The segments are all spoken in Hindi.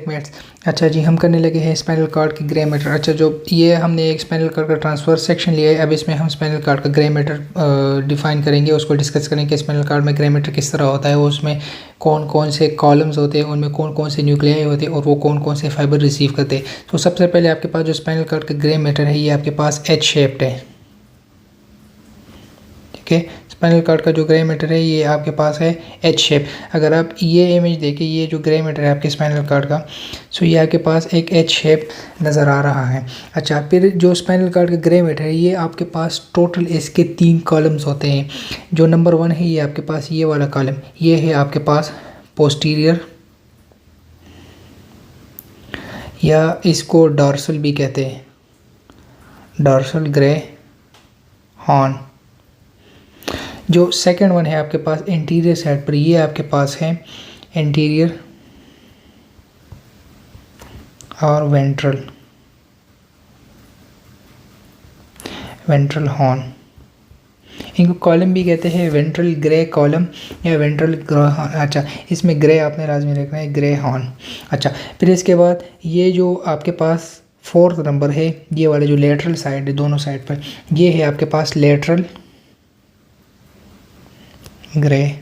मेट्स। अच्छा जी, हम करने लगे हैं स्पाइनल कॉर्ड की ग्रे मैटर। अच्छा, जो ये हमने एक स्पाइनल कॉर्ड का ट्रांसफर सेक्शन लिया है, अब इसमें हम स्पाइनल कॉर्ड का ग्रे मैटर डिफाइन करेंगे, उसको डिस्कस करेंगे। स्पाइनल कॉर्ड में ग्रे मैटर किस तरह होता है, उसमें कौन कौन से कॉलम्स होते हैं, उनमें कौन कौन से न्यूक्लियाई होते हैं और वो कौन कौन से फाइबर रिसीव करते हैं। तो सबसे पहले आपके पास जो स्पाइनल कॉर्ड का ग्रे मैटर है, ये आपके पास एच शेप्ड है। ठीक है, स्पाइनल कॉर्ड का जो ग्रे मैटर है ये आपके पास है एच शेप। अगर आप ये इमेज देखें, ये जो ग्रे मैटर है आपके स्पाइनल कॉर्ड का, सो ये आपके पास एक एच शेप नज़र आ रहा है। अच्छा, फिर जो स्पाइनल कॉर्ड का ग्रे मैटर है, ये आपके पास टोटल इसके 3 कॉलम्स होते हैं। जो नंबर 1 है, ये आपके पास ये वाला कॉलम, ये है आपके पास पोस्टीरियर, या इसको डॉर्सल भी कहते हैं, डॉर्सल ग्रे हॉर्न। जो सेकंड वन है आपके पास इंटीरियर साइड पर, ये आपके पास है इंटीरियर और वेंट्रल हॉर्न। इनको कॉलम भी कहते हैं, वेंट्रल ग्रे कॉलम या वेंट्रल ग्रे हॉर्न। अच्छा, इसमें ग्रे आपने लाजमी रखना है, ग्रे हॉर्न। अच्छा, फिर इसके बाद ये जो आपके पास 4th नंबर है, ये वाले जो लेटरल साइड है दोनों साइड पर, ये है आपके पास लेटरल ग्रे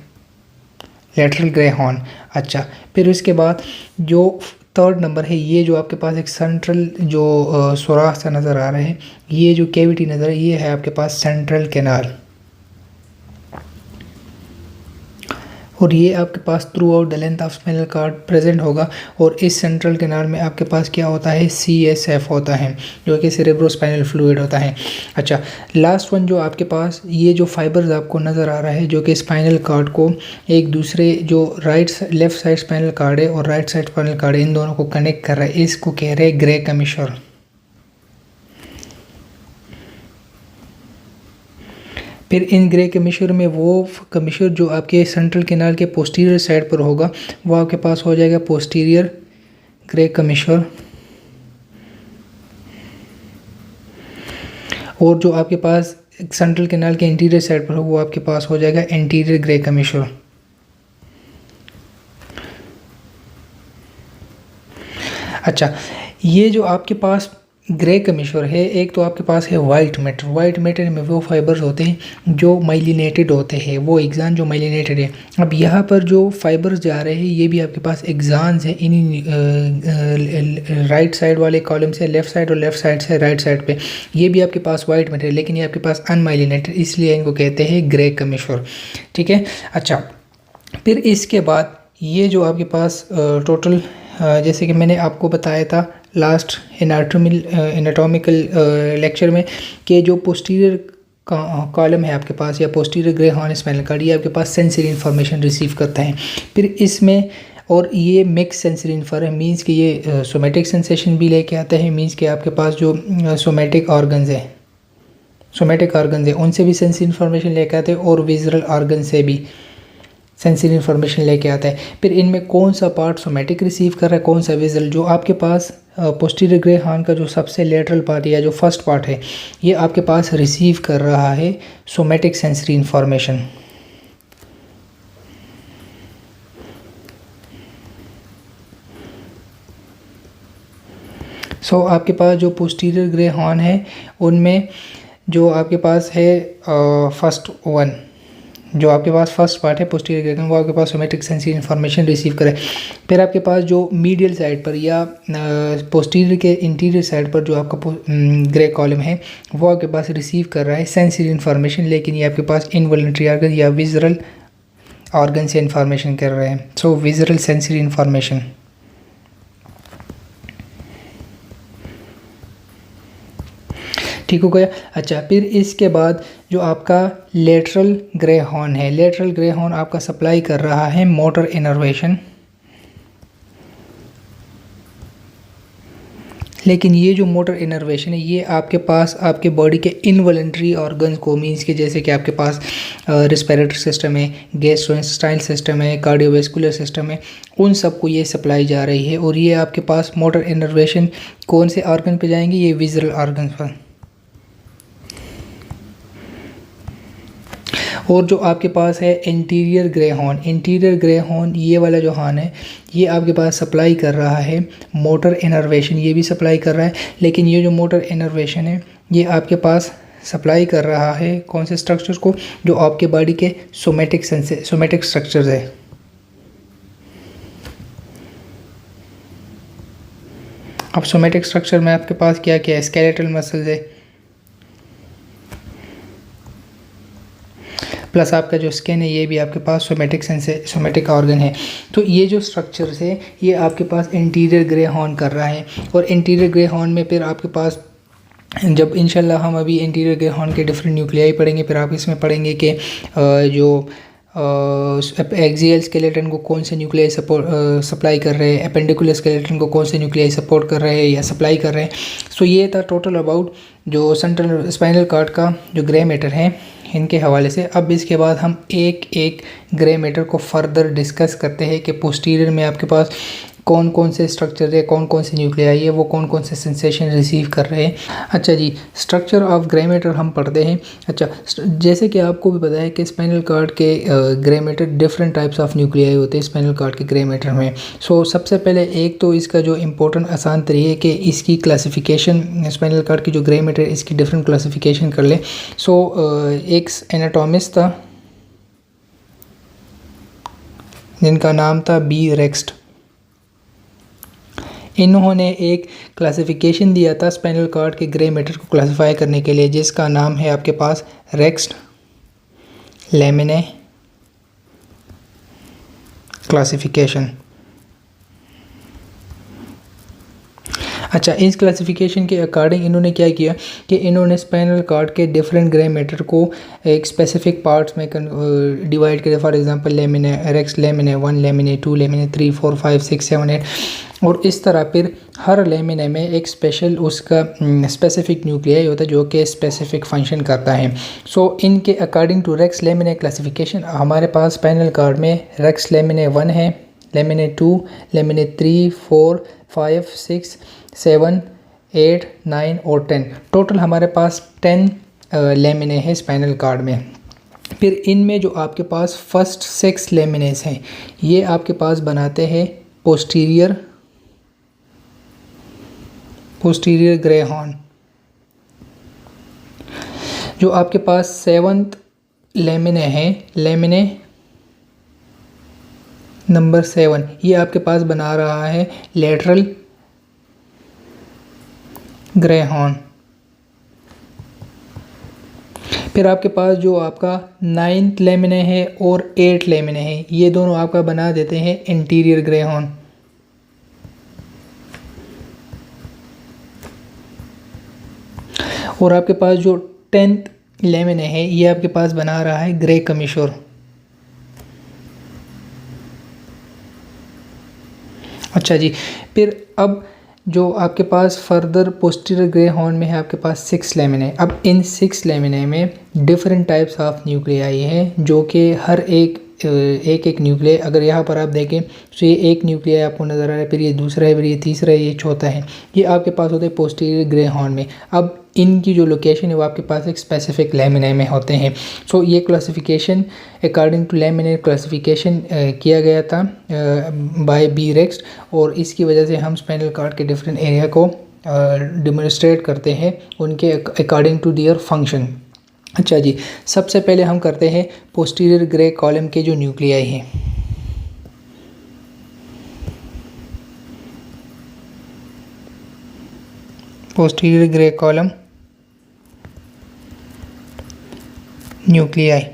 हॉर्न। अच्छा, फिर इसके बाद जो 3rd नंबर है, ये जो आपके पास एक सेंट्रल जो सुराख सा नज़र आ रहा है, ये जो कैविटी नज़र है, ये है आपके पास सेंट्रल कैनाल। और ये आपके पास throughout the length of spinal cord present होगा। और इस सेंट्रल कैनाल में आपके पास क्या होता है, CSF होता है, जो कि सेरेब्रोस्पाइनल फ्लूइड होता है। अच्छा, लास्ट वन जो आपके पास ये जो फाइबर्स आपको नज़र आ रहा है, जो कि स्पाइनल कॉर्ड को एक दूसरे जो लेफ्ट साइड स्पाइनल कॉर्ड है और राइट साइड स्पाइनल कॉर्ड है, इन दोनों को कनेक्ट कर रहा है, इसको कह रहे हैं ग्रे कमिश्योर। फिर इन ग्रे कमिश्योर में वो कमिश्योर जो आपके सेंट्रल कैनाल के पोस्टीरियर साइड पर होगा, वो आपके पास हो जाएगा पोस्टीरियर ग्रे कमिश्योर। और जो आपके पास सेंट्रल कैनाल के इंटीरियर साइड पर हो, वो आपके पास हो जाएगा इंटीरियर ग्रे कमिश्योर। अच्छा, ये जो आपके पास ग्रे कमिश्योर है, एक तो आपके पास है वाइट मैटर। वाइट मैटर में वो फाइबर्स होते हैं जो माइलिनेटेड होते हैं, वो एक्सान जो माइलिनेटेड है। अब यहाँ पर जो फाइबर्स जा रहे हैं, ये भी आपके पास एक्सान्स हैं, इन्हीं राइट साइड वाले कॉलम से लेफ्ट साइड और लेफ्ट साइड से राइट साइड पे। ये भी आपके पास वाइट मैटर है, लेकिन ये आपके पास अनमाइलिनेटेड, इसलिए इनको कहते हैं ग्रे कमिश्योर। ठीक है। अच्छा, फिर इसके बाद ये जो आपके पास टोटल जैसे कि मैंने आपको बताया था लास्ट एनाटॉमिकल लेक्चर में, कि जो पोस्टीरियर कॉलम है आपके पास या posterior grey horn spinal cord, ये आपके पास सेंसरी इन्फॉर्मेशन रिसीव करता है। फिर इसमें और ये मिक्स सेंसरी इन्फॉर्मेशन मीन्स कि ये सोमेटिक सेंसेशन भी लेके आता है, मीन्स कि आपके पास जो सोमेटिक ऑर्गन्स है उनसे भी सेंसरी इन्फॉर्मेशन लेके आते हैं, और विजुअल ऑर्गन से भी सेंसरी इन्फॉर्मेशन लेके आता है। फिर इनमें कौन सा पार्ट सोमेटिक रिसीव कर रहा है, कौन सा विजुअल। जो आपके पास पोस्टीरियर ग्रे हॉर्न का जो सबसे लेटरल पार्ट या जो फर्स्ट पार्ट है, ये आपके पास रिसीव कर रहा है सोमेटिक सेंसरी इन्फॉर्मेशन। सो आपके पास जो पोस्टीरियर ग्रे हॉर्न है, उनमें जो आपके पास है फर्स्ट वन, जो आपके पास फर्स्ट पार्ट है पोस्टीरियर ग्रे, वो आपके पास सोमेटिक सेंसरी इन्फॉर्मेशन रिसीव करे। फिर आपके पास जो मीडियल साइड पर या पोस्टीरियर के इंटीरियर साइड पर जो आपका ग्रे कॉलम है, वो आपके पास रिसीव कर रहा है सेंसरी इन्फॉर्मेशन, लेकिन ये आपके पास इनवॉलंटरी ऑर्गन या विजुअल ऑर्गन से इन्फॉर्मेशन कर रहे हैं। So visual sensory information. ठीक हो गया। अच्छा, फिर इसके बाद जो आपका लेटरल ग्रे हॉर्न है, लेटरल ग्रे हॉर्न आपका सप्लाई कर रहा है मोटर इनर्वेशन, लेकिन ये जो मोटर इनर्वेशन है, ये आपके पास आपके बॉडी के इनवॉलंटरी ऑर्गन्स को, मीन्स के जैसे कि आपके पास रिस्पिरेटरी सिस्टम है, गैस्ट्रोइंटेस्टाइनल सिस्टम है, कार्डियोवैस्कुलर सिस्टम है, उन सबको ये सप्लाई जा रही है। और ये आपके पास मोटर इनर्वेशन कौन से ऑर्गन पे जाएंगे, ये विजुअल ऑर्गन पर। और जो आपके पास है interior grey horn, interior grey horn ये वाला जो हॉर्न है ये आपके पास सप्लाई कर रहा है मोटर इनर्वेशन, ये भी सप्लाई कर रहा है, लेकिन ये जो मोटर इनर्वेशन है ये आपके पास सप्लाई कर रहा है कौन से स्ट्रक्चर को, जो आपके बॉडी के सोमेटिक स्ट्रक्चर्स है। अब सोमेटिक स्ट्रक्चर में आपके पास क्या क्या है, स्केलेटल मसल्स है, प्लस आपका जो स्किन है ये भी आपके पास सोमेटिक ऑर्गन है। तो ये जो स्ट्रक्चर्स है ये आपके पास इंटीरियर ग्रे हॉर्न कर रहा है। और इंटीरियर ग्रे हॉर्न में फिर आपके पास जब इंशाल्लाह हम अभी इंटीरियर ग्रे हॉर्न के डिफरेंट न्यूक्लियाई पढ़ेंगे, फिर आप इसमें पढ़ेंगे कि जो एक्सियल स्केलेटन को कौन से न्यूक्लियाई सप्लाई कर रहे हैं, एपेंडिकुलर स्केलेटन को कौन से न्यूक्लियाई सपोर्ट कर रहे हैं या सप्लाई कर रहे हैं। सो ये था टोटल अबाउट जो सेंट्रल स्पाइनल कॉर्ड का जो ग्रे मैटर है इनके हवाले से। अब इसके बाद हम एक एक ग्रे मैटर को फर्दर डिस्कस करते हैं कि पोस्टीरियर में आपके पास कौन कौन से स्ट्रक्चर है, कौन कौन से न्यूक्लियाई है, वो कौन कौन से सेंसेशन रिसीव कर रहे हैं। अच्छा जी, स्ट्रक्चर ऑफ ग्रे मैटर हम पढ़ते हैं। अच्छा, जैसे कि आपको भी पता है कि स्पाइनल कॉर्ड के grey matter different types of nuclei होते हैं स्पाइनल कॉर्ड के ग्रे मैटर में। सो सबसे पहले एक तो इसका जो इम्पोर्टेंट आसान तरीका है कि इसकी क्लासिफिकेशन, स्पाइनल कॉर्ड की जो ग्रे मैटर इसकी डिफरेंट क्लासिफिकेशन कर ले। सो एक एनाटॉमिस्ट था जिनका नाम था बी रेक्स्ट, इन्होंने एक क्लासिफिकेशन दिया था स्पाइनल कॉर्ड के ग्रे मैटर को क्लासिफाई करने के लिए, जिसका नाम है आपके पास रेक्स्ट लेमिने क्लासिफिकेशन। अच्छा, इस क्लासिफिकेशन के अकॉर्डिंग इन्होंने क्या किया कि इन्होंने स्पाइनल कॉर्ड के डिफरेंट ग्रे मैटर को एक स्पेसिफिक पार्ट्स में डिवाइड किया। For example laminae, Rexed laminae 1, laminae 2, laminae 3, 4, 5, 6, 7, 8 और इस तरह फिर हर लेमिने में एक स्पेशल उसका स्पेसिफिक न्यूक्लियाई होता है जो कि स्पेसिफिक फंक्शन करता है। सो इनके अकॉर्डिंग टू रेक्स लेमिने क्लासिफिकेशन हमारे पास स्पाइनल कॉर्ड में रेक्स लेमिने 1 है, लेमिने 2, लेमिने 3, 4, 5, 6, 7, 8, 9 और 10, टोटल हमारे पास 10 लेमिने हैं स्पाइनल कॉर्ड में। फिर इनमें जो आपके पास फर्स्ट 6 लेमिनेस हैं ये आपके पास बनाते हैं पोस्टीरियर ग्रे हॉर्न। जो आपके पास 7th लेमिने है, लेमिने नंबर 7, ये आपके पास बना रहा है लेटरल ग्रे हॉर्न। फिर आपके पास जो आपका 9th लेमिने है और 8th लेमिने है ये दोनों आपका बना देते हैं इंटीरियर ग्रे हॉर्न। और आपके पास जो 10th लेमिने है ये आपके पास बना रहा है ग्रे कमिश्योर। अच्छा जी, फिर अब जो आपके पास फर्दर पोस्टीरियर ग्रे हॉर्न में है आपके पास 6 लेमिने। अब इन 6 लेमिने में डिफरेंट टाइप्स ऑफ न्यूक्लियाई हैं जो कि हर एक न्यूक्लियाई, अगर यहाँ पर आप देखें तो ये एक न्यूक्लियाई आपको नज़र आ रहा है, फिर ये दूसरा है, फिर ये तीसरा है, ये चौथा है, ये आपके पास होते हैं पोस्टीरियर ग्रे हॉर्न में। अब इनकी जो लोकेशन है वो आपके पास एक स्पेसिफिक लेमिने में होते हैं। सो ये क्लासिफिकेशन अकॉर्डिंग टू लेमिने क्लासिफिकेशन किया गया था बाय बी रेक्स्ट, और इसकी वजह से हम स्पाइनल कॉर्ड के डिफरेंट एरिया को डेमोन्स्ट्रेट करते हैं उनके अकॉर्डिंग टू दियर फंक्शन। अच्छा जी, सबसे पहले हम करते हैं पोस्टीरियर ग्रे कॉलम के जो न्यूक्लियाई हैं। Posterior grey column nuclei.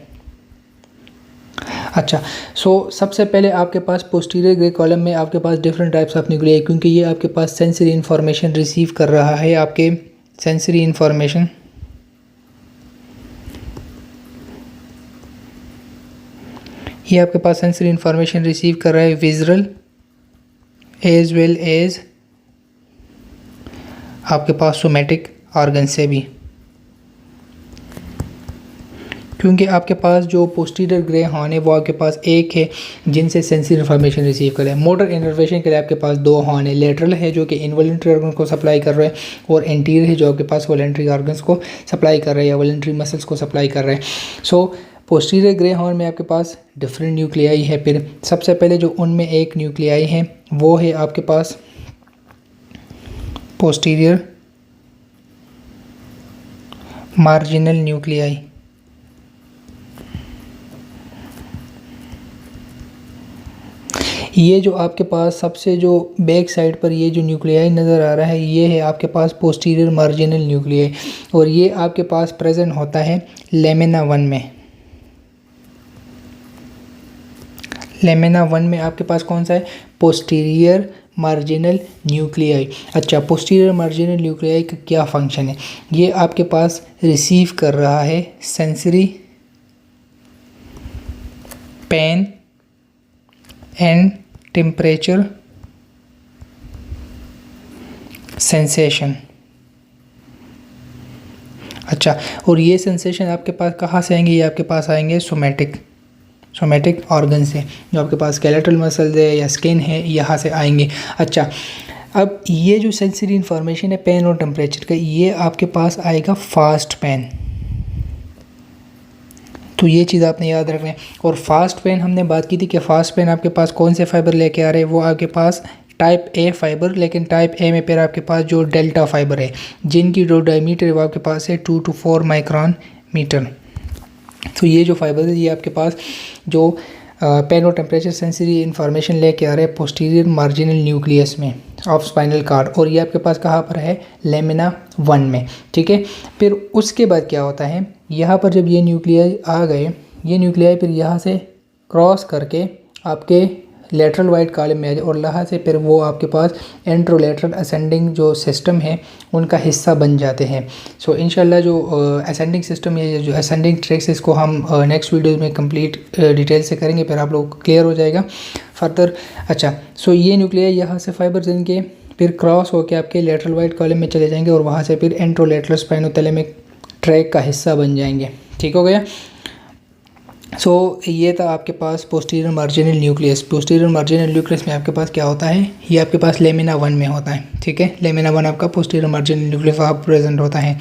अच्छा, सो सबसे पहले आपके पास पोस्टीरियर ग्रे कॉलम में आपके पास डिफरेंट टाइप्स ऑफ न्यूक्लियाई, क्योंकि ये आपके पास सेंसरी इन्फॉर्मेशन रिसीव कर रहा है, आपके सेंसरी इन्फॉर्मेशन ये आपके पास सेंसरी इन्फॉर्मेशन रिसीव कर रहा है विजुअल एज वेल एज आपके पास सोमेटिक ऑर्गन से भी, क्योंकि आपके पास जो पोस्टीरियर ग्रे हॉर्न है वो आपके पास एक है जिनसे सेंसरी इन्फॉर्मेशन रिसीव करे। मोटर इनर्वेशन के लिए आपके पास 2 हॉर्न है, लेटरल है जो कि इनवॉलंटरी ऑर्गन को सप्लाई कर रहे हैं, और एंटीरियर है जो आपके पास वॉलंटरी ऑर्गन्स को सप्लाई कर रहे हैं या वॉलंटरी मसल्स को सप्लाई कर रहे हैं। सो पोस्टीरियर ग्रे हॉर्न में आपके पास डिफरेंट न्यूक्लियाई है। फिर सबसे पहले जो उनमें एक न्यूक्लियाई है वो है आपके पास पोस्टीरियर मार्जिनल न्यूक्लियाई। ये जो आपके पास सबसे जो बैक साइड पर ये जो न्यूक्लियाई नज़र आ रहा है ये है आपके पास पोस्टीरियर मार्जिनल न्यूक्लियाई, और ये आपके पास प्रेजेंट होता है लेमिना 1 में। लेमिना 1 में आपके पास कौन सा है? Posterior marginal nuclei. अच्छा, पोस्टीरियर मार्जिनल न्यूक्लियाई का क्या फंक्शन है? ये आपके पास रिसीव कर रहा है sensory pain and temperature sensation. अच्छा, और ये सेंसेशन आपके पास कहाँ से आएंगे? ये आपके पास आएंगे सोमैटिक ऑर्गन से, जो आपके पास स्केलेटल मसल्स है या स्किन है, यहाँ से आएंगे। अच्छा, अब ये जो सेंसरी इंफॉर्मेशन है पेन और टेम्परेचर का, ये आपके पास आएगा फास्ट पेन। तो ये चीज़ आपने याद रखना है। और फास्ट पेन हमने बात की थी कि फास्ट पेन आपके पास कौन से फाइबर लेके आ रहे हैं? वो आपके पास टाइप ए फाइबर, लेकिन टाइप ए में फिर आपके पास जो डेल्टा फाइबर है जिनकी जो डायमीटर है वो आपके पास है 2 to 4 माइक्रोन मीटर। तो ये जो फाइबर है ये आपके पास जो पेन और टेम्परेचर सेंसरी इंफॉर्मेशन लेके आ रहे हैं पोस्टीरियर मार्जिनल न्यूक्लियस में ऑफ स्पाइनल कार्ड, और ये आपके पास कहाँ पर है? लेमिना 1 में। ठीक है, फिर उसके बाद क्या होता है, यहाँ पर जब ये न्यूक्लियाई आ गए, ये न्यूक्लियाई फिर यहाँ से क्रॉस करके आपके लेटरल वाइट कॉलम में आ जाए, और यहाँ से फिर वो आपके पास एंट्रोलेटरल असेंडिंग जो सिस्टम है उनका हिस्सा बन जाते हैं। सो इंशाल्लाह जो असेंडिंग सिस्टम या जो असेंडिंग ट्रैक्स इसको हम नेक्स्ट वीडियो में कंप्लीट डिटेल से करेंगे, फिर आप लोग क्लियर हो जाएगा फर्दर। अच्छा, सो ये न्यूक्लियाई यहाँ से फाइबर इनके फिर क्रॉस होकर आपके लेटरल वाइट कॉलम में चले जाएंगे, और वहाँ से फिर एंट्रोलेटरल स्पाइनोथैलेमिक ट्रैक का हिस्सा बन जाएंगे। ठीक हो गया? सो ये था आपके पास posterior marginal nucleus. Posterior marginal nucleus में आपके पास क्या होता है? ये आपके पास लेमिना 1 में होता है। ठीक है, लेमिना 1 आपका पोस्टीरियर मार्जिनल न्यूक्लियस आप प्रेजेंट होता है।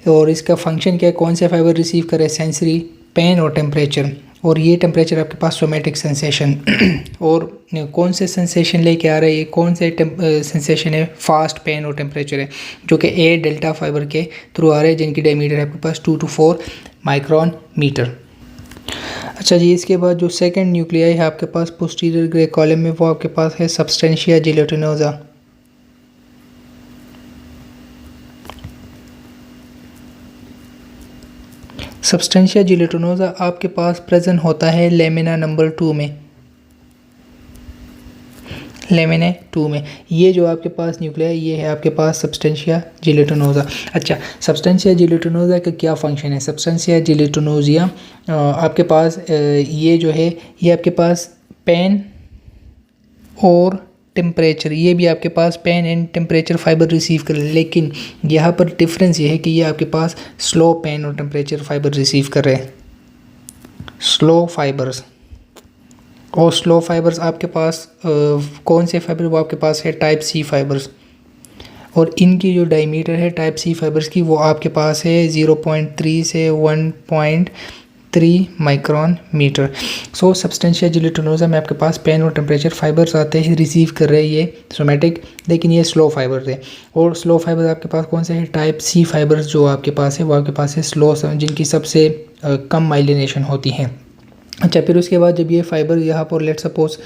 और इसका फंक्शन क्या है? कौन से फाइबर रिसीव करे? सेंसरी पेन और टेम्परेचर, और ये टेम्परेचर आपके पास सोमैटिक सेंसेशन। और कौन से सेंसेशन लेके आ रहे हैं? ये कौन से सेंसेशन है? फास्ट पेन और टेम्परेचर है, जो कि ए डेल्टा फाइबर के थ्रू आ रहे हैं, जिनकी डायमीटर है आपके पास 2 to 4 माइक्रोन मीटर। अच्छा जी, इसके बाद जो सेकंड न्यूक्लियाई है आपके पास पोस्टीरियर ग्रे कॉलम में, वो आपके पास है सब्सटेंशिया जिलेटिनोसा। सब्सटेंशिया जिलेटिनोसा आपके पास प्रेजेंट होता है लेमिना नंबर 2 में। लेमिना 2 में ये जो आपके पास न्यूक्लियाई ये है आपके पास सब्सटेंशिया जिलेटिनोसा। अच्छा, सब्सटेंशिया जिलेटिनोसा का क्या फंक्शन है? सब्सटेंशिया जिलेटिनोसिया आपके पास ये जो है ये आपके पास पेन और टेम्परेचर, ये भी आपके पास pain and temperature fibre receive कर, लेकिन यहाँ पर डिफरेंस ये है कि ये आपके पास स्लो पेन और टेम्परेचर फाइबर रिसीव कर रहे हैं, स्लो फाइबर्स। और स्लो फाइबर्स आपके पास कौन से फाइबर? वो आपके पास है टाइप सी फाइबर्स, और इनकी जो डायमीटर है टाइप सी फाइबर्स की वो आपके पास है 0.3 से 1.3 माइक्रोन मीटर। सो सब्सटेंशिया जिलेटिनोसा में आपके पास पेन और टेम्परेचर फाइबर्स आते हैं, रिसीव कर रहे हैं ये सोमैटिक, लेकिन ये स्लो फाइबर्स है। और स्लो फाइबर्स आपके पास कौन से हैं? टाइप सी फाइबर्स जो आपके पास है वो आपके पास है स्लो, जिनकी सबसे कम माइलिनेशन होती है। अच्छा, फिर उसके बाद जब ये फाइबर यहाँ पर लेट सपोज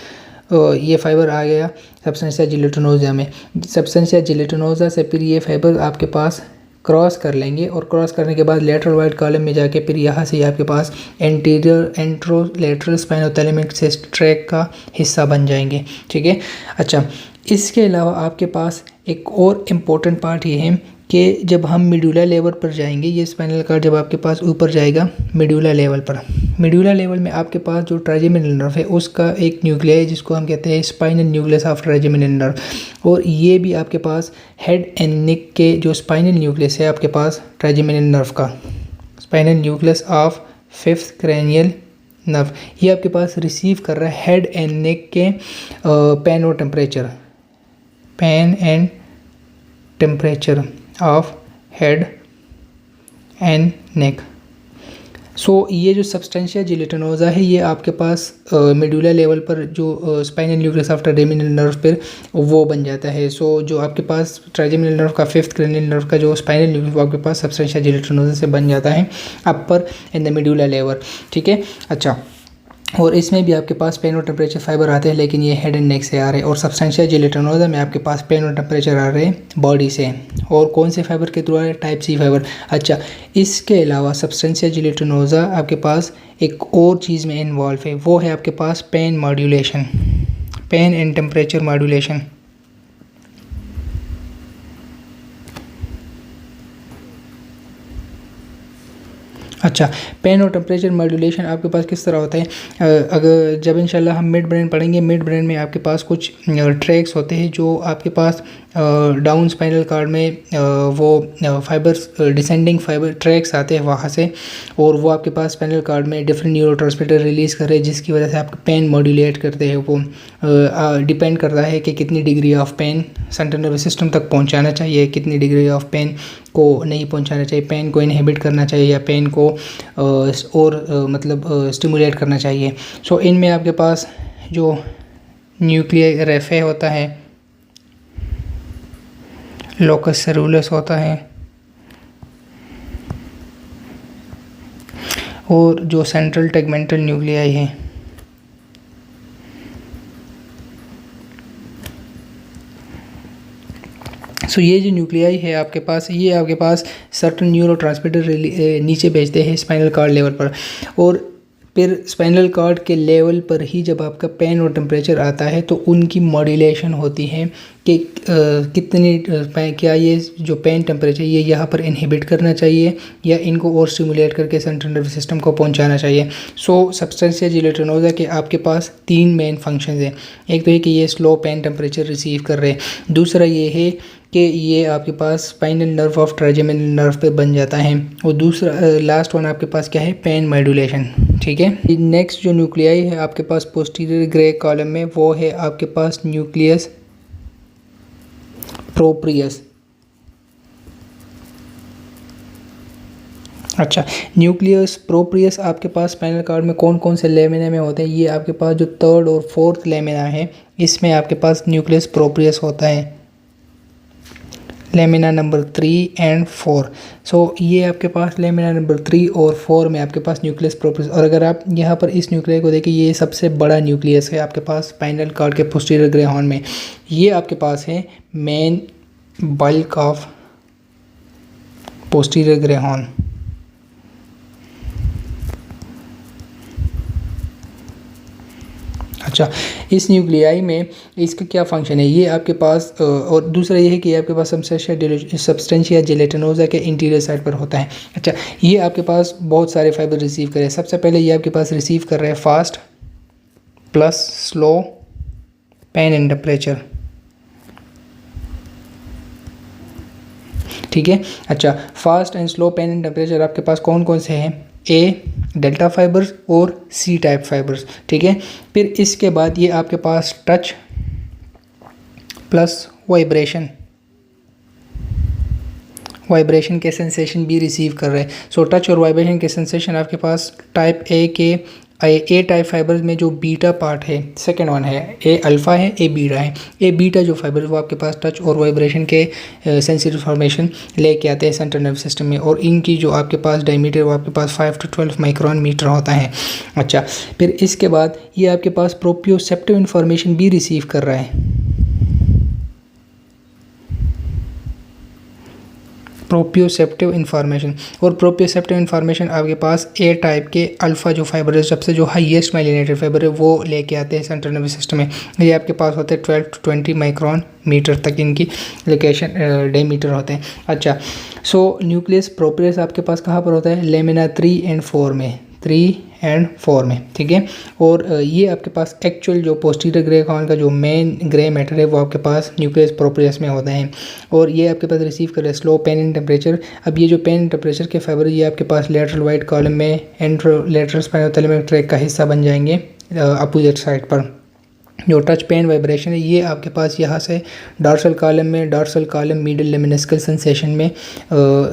ये फाइबर आ गया सब्सटेंशिया जिलेटिनोसा में, सब्सटेंशिया जिलेटिनोसा से फिर ये फाइबर आपके पास क्रॉस कर लेंगे, और क्रॉस करने के बाद लेटरल वाइट कॉलम में जाके फिर यहाँ से आपके पास एंटीरियर एंट्रोलेटरल स्पाइनोथैलेमिक ट्रैक का हिस्सा बन जाएंगे। ठीक है। अच्छा, इसके अलावा आपके पास एक और इम्पोर्टेंट पार्ट ये है कि जब हम मिड्यूला लेवल पर जाएंगे, ये स्पाइनल कार्ड जब आपके पास ऊपर जाएगा मिड्यूला लेवल पर, मिड्यूला लेवल में आपके पास जो ट्राइजेमिनल नर्व है उसका एक न्यूक्लियाई है जिसको हम कहते हैं spinal nucleus of trigeminal nerve, और ये भी आपके पास हेड एंड नेक के जो स्पाइनल न्यूक्लियस है आपके पास ट्राइजेमिनल नर्व का, spinal nucleus of fifth cranial nerve, ये आपके पास रिसीव कर रहा है हेड एंड नेक के पेन और temperature, pain and temperature of head and neck. So ये जो सब्सटेंशिया जिलेटिनोसा है ये आपके पास मेडुला लेवल पर जो spinal nucleus after trigeminal nerve पर वो बन जाता है। सो जो आपके पास ट्राइजेमिनल नर्व का फिफ्थ क्रेनियल नर्व का जो स्पाइनल न्यूक्लियस वो आपके पास सब्सटेंशिया जिलेटिनोसा से बन जाता है अपर इन द मेडुला लेवल, ठीक है। अच्छा, और इसमें भी आपके पास पेन और टेम्परेचर फाइबर आते हैं, लेकिन ये हेड एंड नेक से आ रहे हैं। और सब्सटेंशिया जिलेटिनोसा में आपके पास पेन और टेम्परेचर आ रहे हैं बॉडी से। और कौन से फाइबर के थ्रू आ रहे हैं? Type C fibre. अच्छा, इसके अलावा सब्सटेंशिया जिलेटिनोसा आपके पास एक और चीज़ में इन्वॉल्व है, वो है आपके पास pain modulation, pain and temperature modulation. अच्छा, पेन और टेम्परेचर मॉड्यूलेशन आपके पास किस तरह होता है? अगर जब इंशाल्लाह हम मिड ब्रेन पढ़ेंगे, मिड ब्रेन में आपके पास कुछ ट्रैक्स होते हैं जो आपके पास डाउन स्पाइनल कार्ड में वो फाइबर्स डिसेंडिंग फाइबर ट्रैक्स आते हैं वहाँ से, और वो आपके पास स्पाइनल कार्ड में डिफरेंट न्यूरोट्रांसमीटर रिलीज़ कर रहे हैं जिसकी वजह से आपका पेन मॉड्यूलेट करते हैं। वो डिपेंड करता है कि कितनी degree of pain central nervous system तक पहुँचाना चाहिए, कितनी डिग्री ऑफ पेन को नहीं पहुंचाना चाहिए, पेन को इनहिबिट करना चाहिए या पेन को मतलब स्टिमुलेट करना चाहिए। सो इनमें आपके पास जो न्यूक्लियर रेफे होता है, लोकस सेरुलस होता है, और जो सेंट्रल टेगमेंटल न्यूक्लियाई है। सो ये जो न्यूक्लियाई है आपके पास, ये आपके पास सर्टन न्यूरोट्रांसमीटर नीचे भेजते हैं स्पाइनल कार्ड लेवल पर, और फिर स्पाइनल कार्ड के लेवल पर ही जब आपका पेन और टेम्परेचर आता है तो उनकी मॉड्यूलेशन होती है कि कितनी क्या ये जो पेन टेम्परेचर ये यहाँ पर इनहिबिट करना चाहिए या इनको और स्टिमुलेट करके सेंट्रल नर्वस सिस्टम को पहुँचाना चाहिए। सो सब्सटेंशिया जिलेटिनोसा के आपके पास तीन मेन फंक्शंस हैं। एक तो है कि ये स्लो पेन टेम्परेचर रिसीव कर रहे हैं, दूसरा ये है कि ये आपके पास spinal nerve of trigeminal nerve पे बन जाता है, और दूसरा लास्ट वन आपके पास क्या है? पेन मॉड्यूलेशन, ठीक है। नेक्स्ट जो न्यूक्लियाई है आपके पास पोस्टीरियर ग्रे कॉलम में, वो है आपके पास न्यूक्लियस प्रोप्रियस। अच्छा, न्यूक्लियस प्रोप्रियस आपके पास स्पाइनल कार्ड में कौन कौन से लेमिना में होते हैं? ये आपके पास जो थर्ड और फोर्थ लेमिना है इसमें आपके पास न्यूक्लियस प्रोप्रियस होता है, लेमिना नंबर 3 एंड 4। सो ये आपके पास लेमिना नंबर 3 और 4 में आपके पास न्यूक्लियस प्रोप्रियस। और अगर आप यहाँ पर इस न्यूक्लियस को देखें, ये सबसे बड़ा न्यूक्लियस है आपके पास स्पाइनल कार्ड के पोस्टीरियर ग्रे हॉर्न में। ये आपके पास है main bulk of posterior grey horn. अच्छा, इस न्यूक्लियाई में इसका क्या फंक्शन है? ये आपके पास और दूसरा ये है कि ये आपके पास सब्सटेंशिया जिलेटिनोसा के इंटीरियर साइड पर होता है। अच्छा, ये आपके पास बहुत सारे फाइबर रिसीव करे। सबसे पहले ये आपके पास रिसीव कर रहे हैं fast plus slow pain and temperature, ठीक है। अच्छा, fast and slow pain and temperature आपके पास कौन कौन से हैं? ए डेल्टा फाइबर्स और सी टाइप फाइबर्स, ठीक है। फिर इसके बाद ये आपके पास टच प्लस वाइब्रेशन, वाइब्रेशन के सेंसेशन भी रिसीव कर रहे हैं। सो टच और वाइब्रेशन के सेंसेशन आपके पास टाइप ए टाइप फाइबर्स में जो बीटा पार्ट है, सेकेंड वन है, ए अल्फ़ा है, ए बीटा है। ए बीटा जो फाइबर वो आपके पास टच और वाइब्रेशन के सेंसिटिव फॉर्मेशन लेके आते हैं सेंट्रल नर्वस सिस्टम में, और इनकी जो आपके पास डायमीटर वो आपके पास 5 to 12 माइक्रोन मीटर होता है। अच्छा, फिर इसके बाद ये आपके पास प्रोप्रियोसेप्टिव इन्फॉर्मेशन भी रिसीव कर रहा है, प्रोप्रियोसेप्टिव इन्फॉर्मेशन। और प्रोप्रियोसेप्टिव इन्फॉर्मेशन आपके पास ए टाइप के अल्फ़ा जो फाइबर है, सबसे जो हाईएस्ट माइलिनेटेड फाइबर है, वो लेके आते हैं सेंट्रल नर्वस सिस्टम में। ये आपके पास होते हैं 12 to 20 माइक्रोन मीटर तक इनकी लोकेशन डायमीटर होते हैं। अच्छा, सो न्यूक्लियस प्रोप्रियस आपके पास कहाँ पर होता है? लेमिना 3 and 4 में, 3 and 4 में, ठीक है। और ये आपके पास एक्चुअल जो पोस्टीरियर ग्रे हॉर्न का जो मेन ग्रे मैटर है वो आपके पास न्यूक्लियस प्रोप्रियस में होता है, और ये आपके पास रिसीव कर रहे हैं स्लो पेन एंड टेम्परेचर। अब ये जो पेन एंड टेम्परेचर के फाइबर ये आपके पास लेटरल वाइट कॉलम में एंट्रोलेटरल स्पाइनोथैलेमिक ट्रैक्ट का हिस्सा बन जाएंगे अपोजिट साइड पर। जो टच पेन वाइब्रेशन है ये आपके पास यहाँ से डॉर्सल कॉलम मीडियल लेमिनिस्कल सेंसेशन में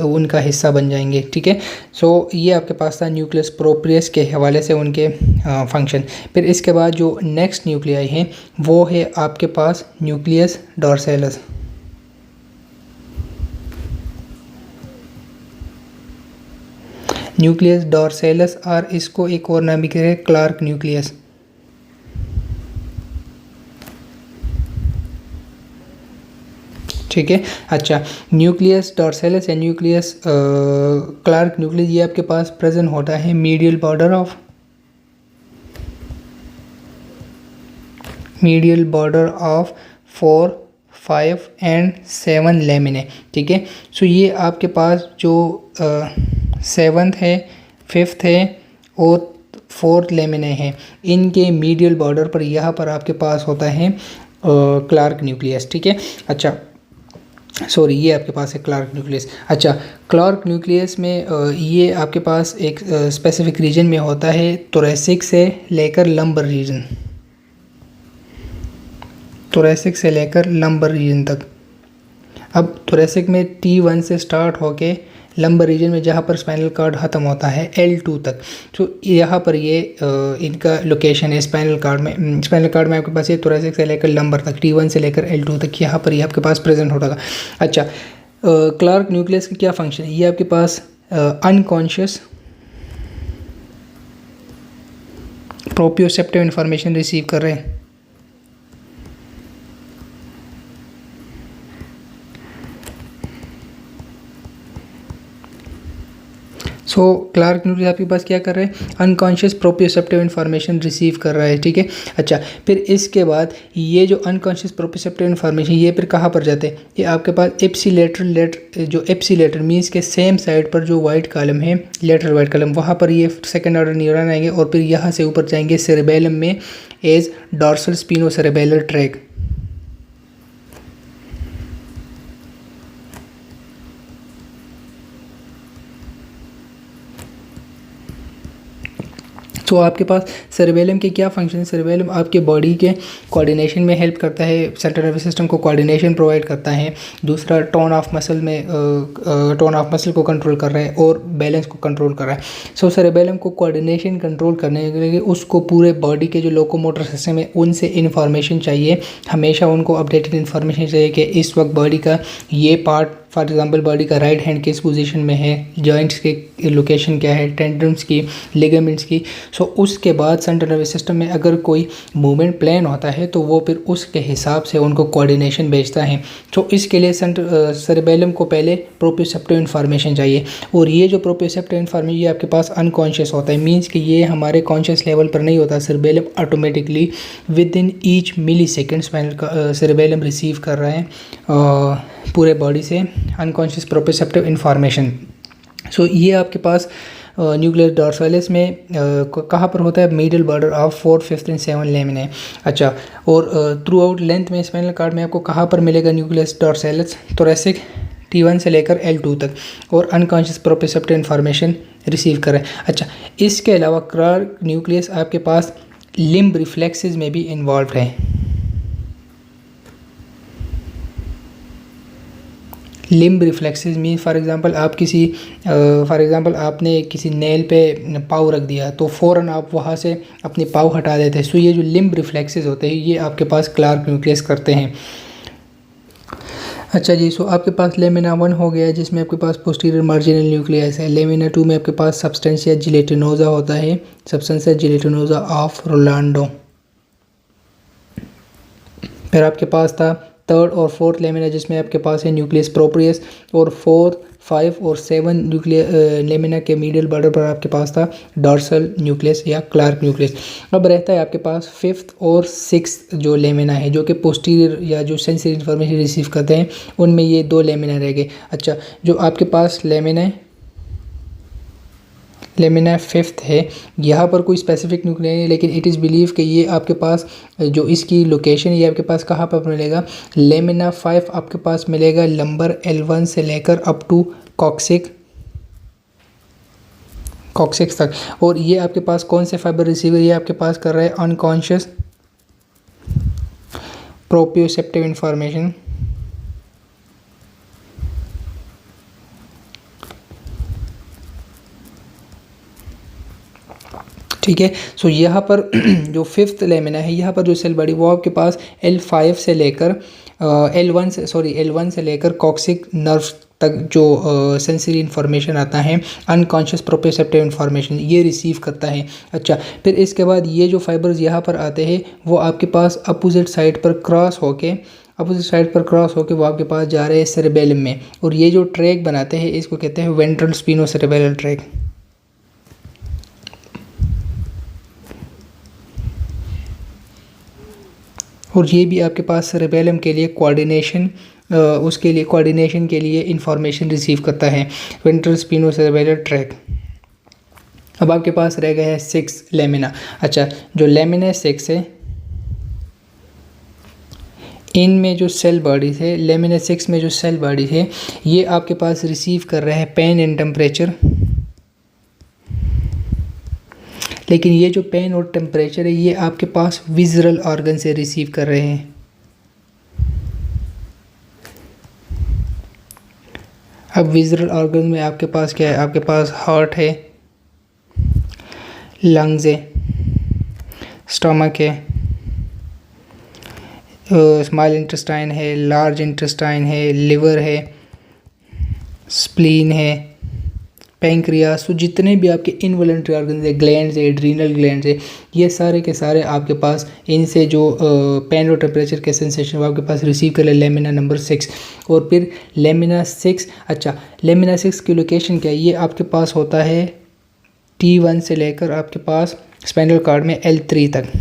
उनका हिस्सा बन जाएंगे, ठीक है। सो ये आपके पास था न्यूक्लियस प्रोप्रियस के हवाले से उनके फंक्शन। फिर इसके बाद जो नेक्स्ट न्यूक्लियाई हैं वो है आपके पास न्यूक्लियस डॉर्सैलस। न्यूक्लियस डॉर्सैलस और इसको एक और नाम भी कह रहे हैं क्लार्क न्यूक्लियस। ठीक है। अच्छा, न्यूक्लियस डॉर्सैलस या न्यूक्लियस क्लार्क न्यूक्लियस ये आपके पास प्रेजेंट होता है मीडियल बॉर्डर ऑफ 4, 5 एंड 7 लेमिने, ठीक है। सो ये आपके पास जो 7th है, 5th है और 4th लेमिने हैं, इनके मीडियल बॉर्डर पर यहाँ पर आपके पास होता है क्लार्क न्यूक्लियस, ठीक है। अच्छा सॉरी, ये आपके पास है क्लार्क न्यूक्लियस। अच्छा, क्लार्क न्यूक्लियस में ये आपके पास एक स्पेसिफिक रीजन में होता है, थोरैसिक से लेकर लंबर रीजन, थोरैसिक से लेकर लंबर रीजन तक। अब थोरैसिक में T1 से स्टार्ट होके लंबर रीजन में जहाँ पर स्पाइनल कॉर्ड ख़त्म होता है L2 तक। तो यहाँ पर ये इनका लोकेशन है स्पाइनल कॉर्ड में आपके पास ये थोरैसिक से लेकर लंबर तक, T1 से लेकर L2 तक यहाँ पर ये आपके पास प्रेजेंट होता है। अच्छा, क्लार्क न्यूक्लियस का क्या फंक्शन है? ये आपके पास अनकॉन्शियस प्रोप्रियोसेप्टिव इंफॉर्मेशन रिसीव कर रहे हैं। सो क्लार्क न्यूक्लियस आपके पास क्या कर रहा है? अनकॉन्शियस प्रोप्रियोसेप्टिव इन्फॉर्मेशन रिसीव कर रहा है, ठीक है। अच्छा, फिर इसके बाद ये जो अनकॉन्शियस प्रोप्रियोसेप्टिव इन्फॉर्मेशन ये फिर कहाँ पर जाते हैं? ये आपके पास एप्सिलेटर मीन्स के सेम साइड पर जो वाइट कॉलम है, लेटरल वाइट कॉलम, वहाँ पर ये सेकेंड ऑर्डर न्यूरॉन आएंगे और फिर यहाँ से ऊपर जाएंगे सेरेबेलम में एज डॉर्सल स्पिनोसेरेबेलर ट्रैक। तो आपके पास सेरेबेलम के क्या फंक्शन है? सेरेबेलम आपके बॉडी के कोऑर्डिनेशन में हेल्प करता है, सेंट्रल नर्वस सिस्टम को कोऑर्डिनेशन प्रोवाइड करता है। दूसरा, टोन ऑफ मसल को कंट्रोल कर रहा है और बैलेंस को कंट्रोल कर रहा है। सो सेरेबेलम को कोऑर्डिनेशन कंट्रोल करने के लिए उसको पूरे बॉडी के जो लोकोमोटर सिस्टम है उनसे इन्फॉर्मेशन चाहिए, हमेशा उनको अपडेटेड इन्फॉर्मेशन चाहिए कि इस वक्त बॉडी का ये पार्ट, फॉर एग्जांपल बॉडी का राइट हैंड किस पोजीशन में है, जॉइंट्स के लोकेशन क्या है, टेंडन्स की, लिगामेंट्स की। सो उसके बाद सेंट्रल नर्वस सिस्टम में अगर कोई मूवमेंट प्लान होता है तो वो फिर उसके हिसाब से उनको कोऑर्डिनेशन भेजता है। तो इसके लिए सेरेबेलम को पहले प्रोप्रियोसेप्टिव इन्फॉर्मेशन चाहिए, और ये जो प्रोप्रियोसेप्टिव इन्फॉर्मेशन ये आपके पास अनकॉन्शियस होता है, मीन्स कि ये हमारे कॉन्शियस लेवल पर नहीं होता। Cerebellum automatically within each millisecond cerebellum receive कर रहा है पूरे बॉडी से अनकॉन्शियस प्रोप्रियोसेप्टिव इन्फॉर्मेशन। सो ये आपके पास न्यूक्लियस डॉर्सैलस में कहाँ पर होता है? Middle border of 4, 5 and 7 लेमिने। अच्छा, और थ्रू आउट लेंथ में स्पाइनल कॉर्ड में आपको कहाँ पर मिलेगा न्यूक्लियस डॉर्सैलस? थोरैसिक T1 से लेकर L2 तक, और अनकॉन्शियस प्रोप्रियोसेप्टिव इन्फॉर्मेशन रिसीव कर रहा है। अच्छा, इसके अलावा क्लार्क न्यूक्लियस आपके पास लिम्ब रिफ्लेक्सेस में भी इन्वॉल्व है। Limb reflexes mean for example आपने किसी नेल पे पाँव रख दिया तो फ़ौरन आप वहाँ से अपने पाँव हटा देते हैं। सो ये जो लिम्ब रिफ्लेक्सेस होते हैं ये आपके पास क्लार्क न्यूक्लियस करते हैं। अच्छा जी, सो आपके पास लेमिना 1 हो गया जिसमें आपके पास पोस्टीरियर मार्जिनल न्यूक्लियस है। लेमिना 2 में आपके पास सब्सटेंशिया जिलेटिनोजा होता है, सब्सटेंशिया जिलेटिनोजा ऑफ रोलांडो। फिर आपके पास था 3rd और 4th लेमिना जिसमें आपके पास है न्यूक्लियस प्रोप्रियस, और 4, 5 और 7 लेमिना के मीडियल बॉर्डर पर आपके पास था डॉर्सल न्यूक्लियस या क्लार्क न्यूक्लियस। अब रहता है आपके पास 5th और 6th जो लेमिना है जो कि पोस्टीरियर या जो सेंसरी इन्फॉर्मेशन रिसीव करते हैं, उनमें ये 2 लेमिना रह गए। अच्छा, जो आपके पास लेमिना 5th है, यहाँ पर कोई स्पेसिफिक न्यूक्लियस नहीं, लेकिन इट इज़ बिलीव कि ये आपके पास जो इसकी लोकेशन ये आपके पास कहाँ पर मिलेगा? लेमिना 5 आपके पास मिलेगा लंबर L1 से लेकर अप टू कॉक्सिक्स तक। और ये आपके पास कौन से फाइबर रिसीवर ये आपके पास कर रहा है? अनकॉन्शियस प्रोप्रियोसेप्टिव इंफॉर्मेशन, ठीक है। सो यहाँ पर जो फिफ्थ लेमिना है, यहाँ पर जो सेल बॉडी वो आपके पास L5 से लेकर L1 से लेकर कॉक्सिक नर्व तक जो सेंसरी इन्फॉर्मेशन आता है, अनकॉन्शियस प्रोप्रियोसेप्टिव इन्फॉर्मेशन, ये रिसीव करता है। अच्छा, फिर इसके बाद ये जो फाइबर्स यहाँ पर आते हैं वो आपके पास अपोजिट साइड पर क्रॉस होके वो आपके पास जा रहे हैं सेरेबेलम में, और ये जो ट्रैक बनाते हैं इसको कहते हैं वेंट्रल स्पिनोसेरेब्रल ट्रैक। और ये भी आपके पास सेरेबेलम के लिए कोऑर्डिनेशन के लिए इंफॉर्मेशन रिसीव करता है, वेंट्रल स्पिनोसेरेब्रल ट्रैक। अब आपके पास रह गया है 6 लेमिना। अच्छा, जो लेमिना 6 है इनमें जो सेल बॉडीज है, लेमिना 6 में जो सेल बॉडीज है ये आपके पास रिसीव कर रहे हैं पेन एंड टेम्परेचर, लेकिन ये जो पेन और टेम्परेचर है ये आपके पास विजुअल ऑर्गन से रिसीव कर रहे हैं। अब विजुअल ऑर्गन में आपके पास क्या है, आपके पास हार्ट है, लंग्स है, स्टमक है, स्मॉल इंटेस्टाइन है, लार्ज इंटेस्टाइन है, लिवर है, स्प्लीन है, पैंक्रियास। तो जितने भी आपके इनवॉलंटरी ऑर्गन्स है, ग्लैंड्स है, एड्रीनल ग्लैंड्स है, ये सारे के सारे आपके पास इनसे जो पेन और टेम्परेचर के सेंसेशन वो आपके पास रिसीव कर ले लेमिना नंबर 6। और फिर लेमिना 6, अच्छा लेमिना 6 की लोकेशन क्या है, ये आपके पास होता है T1 से लेकर आपके पास स्पाइनल कॉर्ड में L3 तक।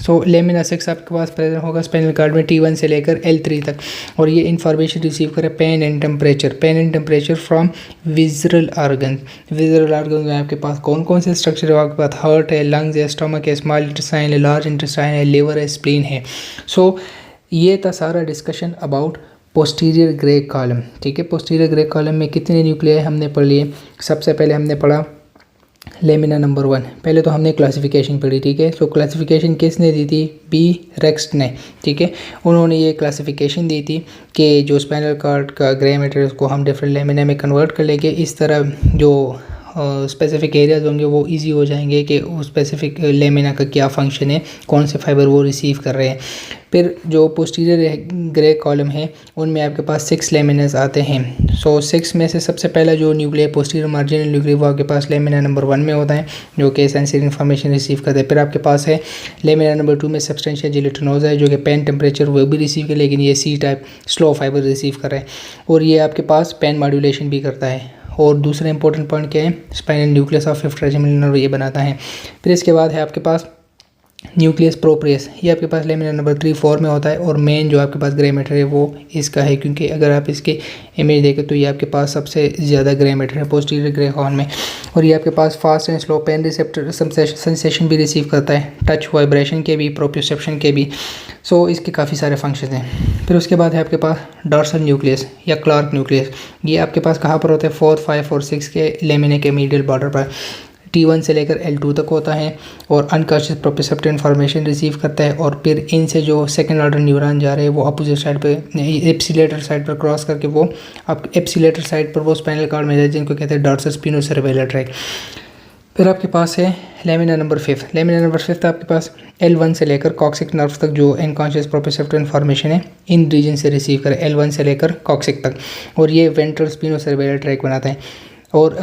सो लेमिना 6 आपके पास प्रेजेंट होगा स्पाइनल कॉर्ड में T1 से लेकर L3 तक, और ये इन्फॉर्मेशन रिसीव करे pain and temperature from visual organ. Visual organ में आपके पास कौन कौन से स्ट्रक्चर है, आपके पास हार्ट है, लंग्स है, स्टमक है, स्मॉल इंटेस्टाइन है, लार्ज इंटेस्टाइन है, लिवर है, स्प्लीन है। सो ये था सारा discussion about posterior grey column. ठीक है, पोस्टीरियर ग्रे कॉलम में कितने न्यूक्लियाई हमने पढ़ लिए। सबसे पहले हमने पढ़ा लेमिना नंबर 1। पहले तो हमने क्लासिफिकेशन पढ़ी, ठीक है। तो क्लासिफिकेशन किसने दी थी, बी रेक्स्ट ने, ठीक है। उन्होंने ये क्लासिफिकेशन दी थी कि जो स्पाइनल कॉर्ड का ग्रे मैटर को हम डिफरेंट लेमिना में कन्वर्ट कर लेंगे, इस तरह जो स्पेसिफिक एरियाज होंगे वो इजी हो जाएंगे कि उस स्पेसिफिक लेमिना का क्या फंक्शन है, कौन से फाइबर वो रिसीव कर रहे हैं। फिर जो पोस्टीरियर ग्रे कॉलम है उनमें आपके पास 6 लेमिनास आते हैं। सो 6 में से सबसे पहला जो न्यूक्लियर पोस्टीरियर मार्जिनल न्यूक्लियर वो आपके पास लेमिना नंबर 1 में होता है, जो कि सेंसरी इन्फॉर्मेशन रिसीव करता है। फिर आपके पास है लेमिना नंबर 2 में सब्सटेंशिया जिलेटिनोसा है, जो कि पेन टेम्परेचर वो भी रिसीव कर, लेकिन ये C type slow fibre receive कर रहा है, और ये आपके पास पेन मॉड्यूलेशन भी करता है। और दूसरा इंपॉर्टेंट पॉइंट क्या है, spinal nucleus of fifth trigeminal nerve ये बनाता है। फिर इसके बाद है आपके पास न्यूक्लियस प्रोप्रियस, ये आपके पास लेमिना नंबर 3-4 में होता है, और मेन जो आपके पास ग्रे मैटर है वो इसका है, क्योंकि अगर आप इसके इमेज देखें तो ये आपके पास सबसे ज़्यादा ग्रे मैटर है पोस्टीरियर ग्रे हॉर्न में। और ये आपके पास fast and slow pain receptor sensation भी रिसीव करता है, टच वाइब्रेशन के भी, प्रोप्रियोसेप्शन के भी। सो इसके काफ़ी सारे फंक्शन हैं। फिर उसके बाद है आपके पास डॉर्सल न्यूक्लियस या क्लार्क न्यूक्लियस, ये आपके पास कहाँ पर होता है, 4, 5 और 6 के लेमिना के मीडियल बॉर्डर पर। T1 से लेकर L2 तक होता है, और अनकॉन्शियस प्रोप्रियोसेप्टिव इन्फॉर्मेशन रिसीव करता है। और फिर इनसे जो सेकंड ऑर्डर न्यूरॉन जा रहे हैं वो अपोजिट साइड पे एप्सिलेटर साइड पर क्रॉस करके वो आप एप्सिलेटर साइड पर वो स्पाइनल कॉर्ड में जाए, जिनको कहते हैं डॉर्सल स्पिनोसेरेब्रल ट्रैक। फिर आपके पास है लेमिना नंबर 5। लेमिना नंबर 5 आपके पास L1 से लेकर कॉक्सिक नर्व तक जो अनकॉन्शियस प्रोप्रियोसेप्टिव इन्फॉर्मेशन है इन रीजन से रिसीव करे, L1 से लेकर कॉक्सिक तक, और ये वेंट्रल स्पिनोसेरेब्रल ट्रैक बनाता है। और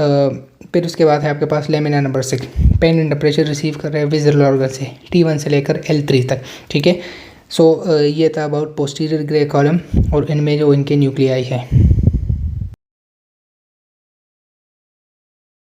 फिर उसके बाद है आपके पास lamina number 6, pain and temperature receive कर रहे हैं विजुअल ऑर्गन से, T1 से लेकर L3 तक, ठीक है। सो ये था अबाउट पोस्टीरियर ग्रे कॉलम और इनमें जो इनके न्यूक्लियाई है।